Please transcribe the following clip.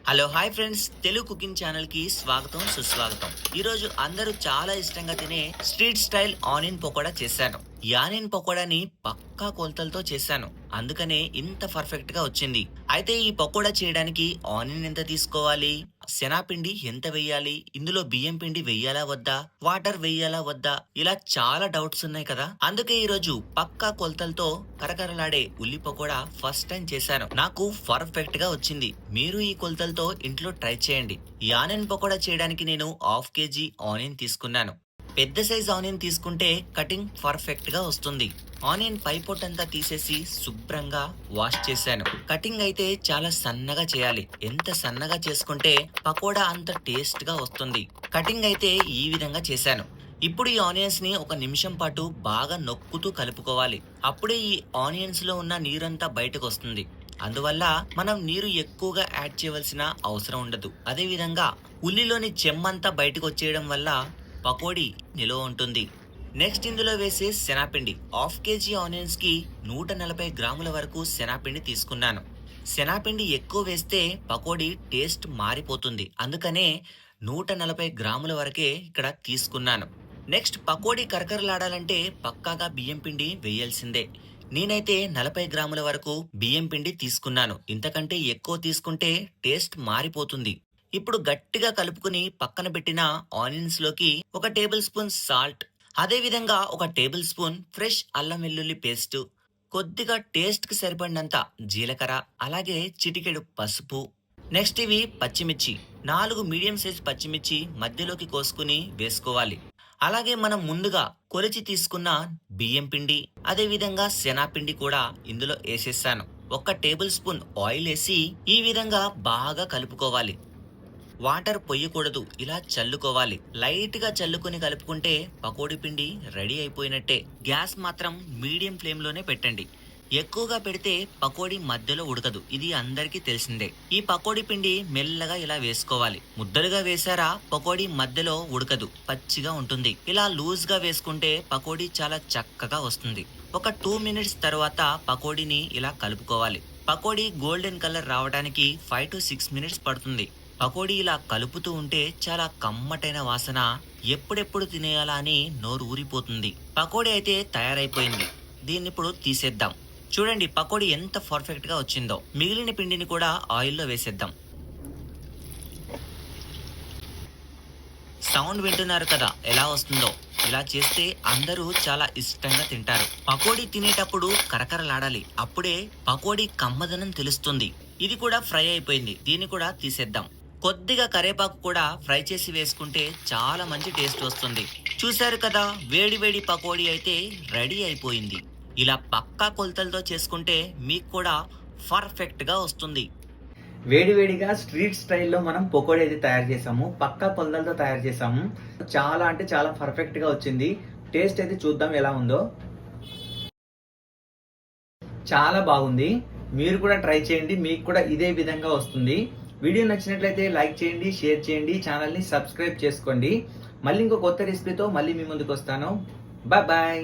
Hello hi friends, Telugu cooking channel కి స్వాగతం సుస్వాగతం. ఈ రోజు అందరూ చాలా ఇష్టంగా తినే స్ట్రీట్ స్టైల్ ఆనియన్ పకోడా చేశాను. ఈ ఆనియన్ పకోడాని పక్కా కొలతలతో చేశాను, అందుకనే ఇంత పర్ఫెక్ట్ గా వచ్చింది. అయితే ఈ పకోడా చేయడానికి ఆనియన్ ఎంత తీసుకోవాలి, శనాపిండి ఎంత వెయ్యాలి, ఇందులో బియ్యం పిండి వెయ్యాలా వద్దా, వాటర్ వెయ్యాలా వద్దా, ఇలా చాలా డౌట్స్ ఉన్నాయి కదా. అందుకే ఈ రోజు పక్కా కొలతలతో కరకరలాడే ఉల్లి పకోడా ఫస్ట్ టైం చేశాను. నాకు పర్ఫెక్ట్ గా వచ్చింది. మీరు ఈ కొలతలతో ఇంట్లో ట్రై చేయండి. ఈ ఆనియన్ పకోడా చేయడానికి నేను హాఫ్ కేజీ ఆనియన్ తీసుకున్నాను. పెద్ద సైజ్ ఆనియన్ తీసుకుంటే కటింగ్ పర్ఫెక్ట్ గా వస్తుంది. ఆనియన్ పై పొట్టంతా తీసేసి శుభ్రంగా వాష్ చేశాను. కటింగ్ అయితే చాలా సన్నగా చేయాలి. ఎంత సన్నగా చేసుకుంటే పకోడా అంత టేస్ట్ గా వస్తుంది. కటింగ్ అయితే ఈ విధంగా చేశాను. ఇప్పుడు ఈ ఆనియన్స్ ని ఒక నిమిషం పాటు బాగా నొక్కుతూ కలుపుకోవాలి. అప్పుడే ఈ ఆనియన్స్ లో ఉన్న నీరంతా బయటకు వస్తుంది. అందువల్ల మనం నీరు ఎక్కువగా యాడ్ చేయవలసిన అవసరం ఉండదు. అదే విధంగా ఉల్లిలోని చెమ్మంతా బయటకు వచ్చేయడం వల్ల పకోడీ నిలువ ఉంటుంది. నెక్స్ట్ ఇందులో వేసే శనాపిండి. హాఫ్ కేజీ ఆనియన్స్ కి 140 గ్రాముల వరకు శనాపిండి తీసుకున్నాను. శనాపిండి ఎక్కువ వేస్తే పకోడీ టేస్ట్ మారిపోతుంది, అందుకనే 140 గ్రాముల వరకే ఇక్కడ తీసుకున్నాను. నెక్స్ట్ పకోడీ కరకరలాడాలంటే పక్కాగా బియ్యం పిండి వేయాల్సిందే. నేనైతే 40 గ్రాముల వరకు బియ్యం పిండి తీసుకున్నాను. ఇంతకంటే ఎక్కువ తీసుకుంటే టేస్ట్ మారిపోతుంది. ఇప్పుడు గట్టిగా కలుపుకుని పక్కన పెట్టిన ఆనియన్స్ లోకి ఒక టేబుల్ స్పూన్ సాల్ట్, అదే విధంగా ఒక టేబుల్ స్పూన్ ఫ్రెష్ అల్లం వెల్లుల్లి పేస్ట్, కొద్దిగా టేస్ట్ కి సరిపడినంత జీలకర్ర, అలాగే చిటికెడు పసుపు. నెక్స్ట్ ఇవి పచ్చిమిర్చి, 4 మీడియం సైజ్ పచ్చిమిర్చి మధ్యలోకి కోసుకుని వేసుకోవాలి. అలాగే మనం ముందుగా కొలిచి తీసుకున్న బియ్యం పిండి, అదే విధంగా శనాపిండి కూడా ఇందులో వేసేసాను. ఒక టేబుల్ స్పూన్ ఆయిల్ వేసి ఈ విధంగా బాగా కలుపుకోవాలి. వాటర్ పొయ్యకూడదు, ఇలా చల్లుకోవాలి. లైట్ గా చల్లుకొని కలుపుకుంటే పకోడీ పిండి రెడీ అయిపోయినట్టే. గ్యాస్ మాత్రం మీడియం ఫ్లేమ్ లోనే పెట్టండి. ఎక్కువగా పెడితే పకోడీ మధ్యలో ఉడకదు, ఇది అందరికీ తెలిసిందే. ఈ పకోడీ పిండి మెల్లగా ఇలా వేసుకోవాలి. ముద్దలుగా వేసారా పకోడీ మధ్యలో ఉడకదు, పచ్చిగా ఉంటుంది. ఇలా లూజ్ గా వేసుకుంటే పకోడీ చాలా చక్కగా వస్తుంది. ఒక 2 మినిట్స్ తర్వాత పకోడీని ఇలా కలుపుకోవాలి. పకోడీ గోల్డెన్ కలర్ రావడానికి 5 to 6 మినిట్స్ పడుతుంది. పకోడీ ఇలా కలుపుతూ ఉంటే చాలా కమ్మటైన వాసన, ఎప్పుడెప్పుడు తినేయాలా అని నోరు ఊరిపోతుంది. పకోడీ అయితే తయారైపోయింది. దీన్ని ఇప్పుడు తీసేద్దాం. చూడండి పకోడీ ఎంత పర్ఫెక్ట్ గా వచ్చిందో. మిగిలిన పిండిని కూడా ఆయిల్లో వేసేద్దాం. సౌండ్ వింటున్నారు కదా ఎలా వస్తుందో. ఇలా చేస్తే అందరూ చాలా ఇష్టంగా తింటారు. పకోడీ తినేటప్పుడు కరకరలాడాలి, అప్పుడే పకోడీ కమ్మదనం తెలుస్తుంది. ఇది కూడా ఫ్రై అయిపోయింది, దీన్ని కూడా తీసేద్దాం. కొద్దిగా కరేపాకు కూడా ఫ్రై చేసి వేసుకుంటే చాలా మంచి టేస్ట్ వస్తుంది. చూశారు కదా, వేడి వేడి పకోడీ అయితే రెడీ అయిపోయింది. ఇలా పక్కా కొలతలతో చేసుకుంటే మీకు కూడా పర్ఫెక్ట్ గా వస్తుంది. వేడివేడిగా స్ట్రీట్ స్టైల్లో మనం పకోడీ అయితే తయారు చేసాము. పక్కా కొలతలతో తయారు చేసాము. చాలా అంటే చాలా పర్ఫెక్ట్ గా వచ్చింది. టేస్ట్ అయితే చూద్దాం ఎలా ఉందో. చాలా బాగుంది. మీరు కూడా ట్రై చేయండి, మీకు కూడా ఇదే విధంగా వస్తుంది. వీడియో నచ్చినట్లయితే లైక్ చేయండి, షేర్ చేయండి, ఛానల్ని సబ్స్క్రైబ్ చేసుకోండి. మళ్ళీ ఇంకో కొత్త రెసిపీతో మళ్ళీ మీ ముందుకు వస్తాను. Bye bye.